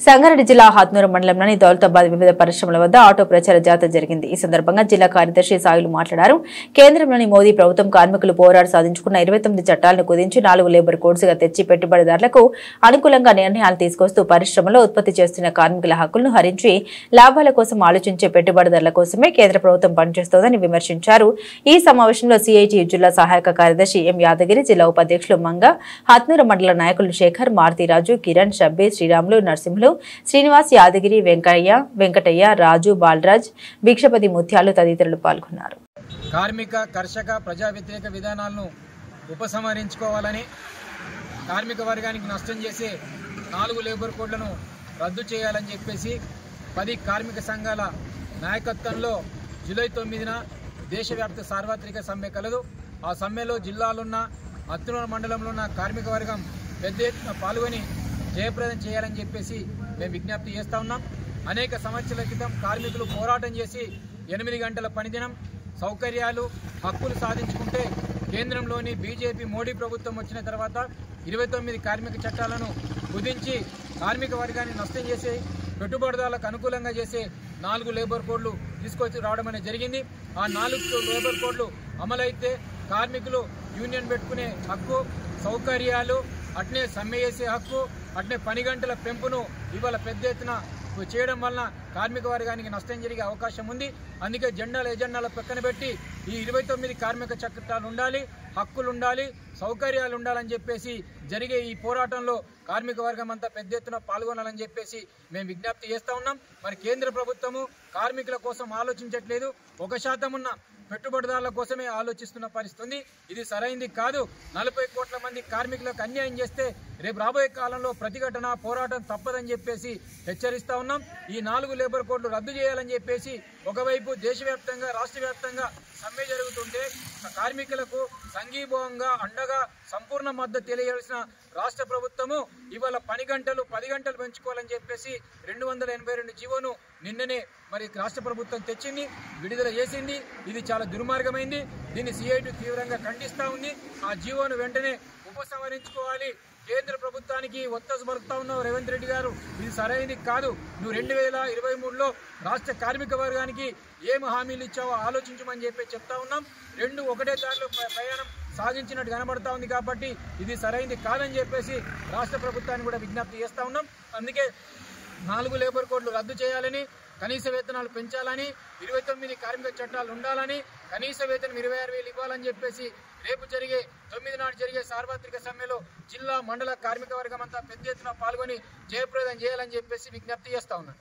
సంగారెడ్డి జిల్లా హాత్నూరు మండలంలోని దౌలతాబాద్ వివిధ పరిశ్రమల వద్ద ఆటో ప్రచార జాథా జరిగింది. ఈ సందర్భంగా జిల్లా కార్యదర్శి సాయిలు మాట్లాడారు. కేంద్రంలోని మోదీ ప్రభుత్వం కార్మికులు పోరాడు సాధించుకున్న 29 చట్టాలను కుదించి 4 లేబర్ కోడ్స్ గా తెచ్చి పెట్టుబడిదారులకు అనుకూలంగా నిర్ణయాలు తీసుకొస్తూ పరిశ్రమలో ఉత్పత్తి చేస్తున్న కార్మికుల హక్కులను హరించి లాభాల కోసం ఆలోచించే పెట్టుబడిదారుల కోసమే కేంద్ర ప్రభుత్వం పనిచేస్తోందని విమర్శించారు. ఈ సమావేశంలో సిఐటియు జిల్లా సహాయక కార్యదర్శి ఎం యాదగిరి, జిల్లా ఉపాధ్యక్షులు మంగ, హాత్నూరు మండల నాయకులు శేఖర్, మారుతిరాజు, కిరణ్, షబ్బీర్, శ్రీరాములు, నరసింహులు, శ్రీనివాస్, యాదగిరి, వెంకటయ్య, రాజు, బాలరాజ్, భిక్షపతి, ముత్యాలు తదితరులు పాల్గొన్నారు. కార్మిక కర్షక ప్రజా వ్యతిరేక విధానాలను ఉపసంహరించుకోవాలని, కార్మిక వర్గానికి నష్టం చేసే 4 లేబర్ కోడ్లను రద్దు చేయాలని చెప్పేసి 10 కార్మిక సంఘాల నాయకత్వంలో జూలై 9న దేశవ్యాప్త సార్వత్రిక సమ్మె కలదు. ఆ సమ్మెలో జిల్లాలున్న హాత్నూరు మండలంలో ఉన్న కార్మిక వర్గం పెద్ద ఎత్తున పాల్గొని జయప్రదం చేయాలని చెప్పేసి మేము విజ్ఞప్తి చేస్తూ ఉన్నాం. అనేక సంవత్సరాల క్రితం కార్మికులు పోరాటం చేసి 8 గంటల పనిదినం, సౌకర్యాలు, హక్కులు సాధించుకుంటే కేంద్రంలోని బీజేపీ మోడీ ప్రభుత్వం వచ్చిన తర్వాత 29 కార్మిక చట్టాలను కుదించి కార్మిక వర్గాన్ని నష్టం చేసే, పెట్టుబడిదారులకు అనుకూలంగా చేసే 4 లేబర్ కోడ్లు తీసుకొచ్చి రావడం అనేది జరిగింది. ఆ 4 లేబర్ కోడ్లు అమలైతే కార్మికులు యూనియన్ పెట్టుకునే హక్కు, సౌకర్యాలు, అట్నే సమ్మె చేసే హక్కు, అట్నే పని గంటల పెంపును ఇవాళ పెద్ద ఎత్తున చేయడం వలన కార్మిక వర్గానికి నష్టం జరిగే అవకాశం ఉంది. అందుకే ఎజెండాల పక్కన పెట్టి ఈ 29 కార్మిక చట్టాలు ఉండాలి, హక్కులు ఉండాలి, సౌకర్యాలు ఉండాలని చెప్పేసి జరిగే ఈ పోరాటంలో కార్మిక వర్గం అంతా పెద్ద ఎత్తున పాల్గొనాలని చెప్పేసి మేము విజ్ఞప్తి చేస్తూ ఉన్నాం. మరి కేంద్ర ప్రభుత్వము కార్మికుల కోసం ఆలోచించట్లేదు. 1% ఉన్న పెట్టుబడిదారుల కోసమే ఆలోచిస్తున్న పరిస్థితి ఉంది. ఇది సరైంది కాదు. 40 కోట్ల మంది కార్మికులకు అన్యాయం చేస్తే రేపు రాబోయే కాలంలో ప్రతిఘటన, పోరాటం తప్పదని చెప్పేసి హెచ్చరిస్తా ఉన్నాం. ఈ 4 లేబర్ కోడ్లు రద్దు చేయాలని చెప్పేసి ఒకవైపు దేశవ్యాప్తంగా, రాష్ట్ర వ్యాప్తంగా సమ్మె జరుగుతుంటే కార్మికులకు సంఘీభావంగా అండగా సంపూర్ణ మద్దతు తెలియజేసిన రాష్ట్ర ప్రభుత్వము ఇవాళ పని గంటలు 10 గంటలు పెంచుకోవాలని చెప్పేసి 282 జీవోను నిన్ననే మరి రాష్ట్ర ప్రభుత్వం తెచ్చింది, విడుదల చేసింది. ఇది చాలా దుర్మార్గమైంది. దీన్ని సిఐటి తీవ్రంగా ఖండిస్తూ ఉంది. ఆ జీవోను వెంటనే ఉపసంహరించుకోవాలి. కేంద్ర ప్రభుత్వానికి ఒత్తాసు పలుకుతా ఉన్నావు రేవంత్ రెడ్డి గారు, ఇది సరైనది కాదు. నువ్వు 2023లో రాష్ట్ర కార్మిక వర్గానికి ఏం హామీలు ఇచ్చావో ఆలోచించమని చెప్పి చెప్తా ఉన్నాం. 2 ఒకటే దారిలో ప్రయాణం సాగించినట్టు కనబడతా ఉంది. కాబట్టి ఇది సరైనది కాదని చెప్పేసి రాష్ట్ర ప్రభుత్వాన్ని కూడా విజ్ఞప్తి చేస్తూ ఉన్నాం. అందుకే 4 లేబర్ కోడ్లు రద్దు చేయాలని, కనీస వేతనాలు పెంచాలని, 29 కార్మిక చట్టాలు ఉండాలని, కనీస వేతనం 26,000 ఇవ్వాలని చెప్పేసి రేపు 9 నాడు జరిగే సార్వత్రిక సమ్మెలో జిల్లా మండల కార్మిక వర్గం అంతా పెద్ద ఎత్తున పాల్గొని జయప్రదం చేయాలని చెప్పేసి విజ్ఞప్తి చేస్తా ఉన్నాను.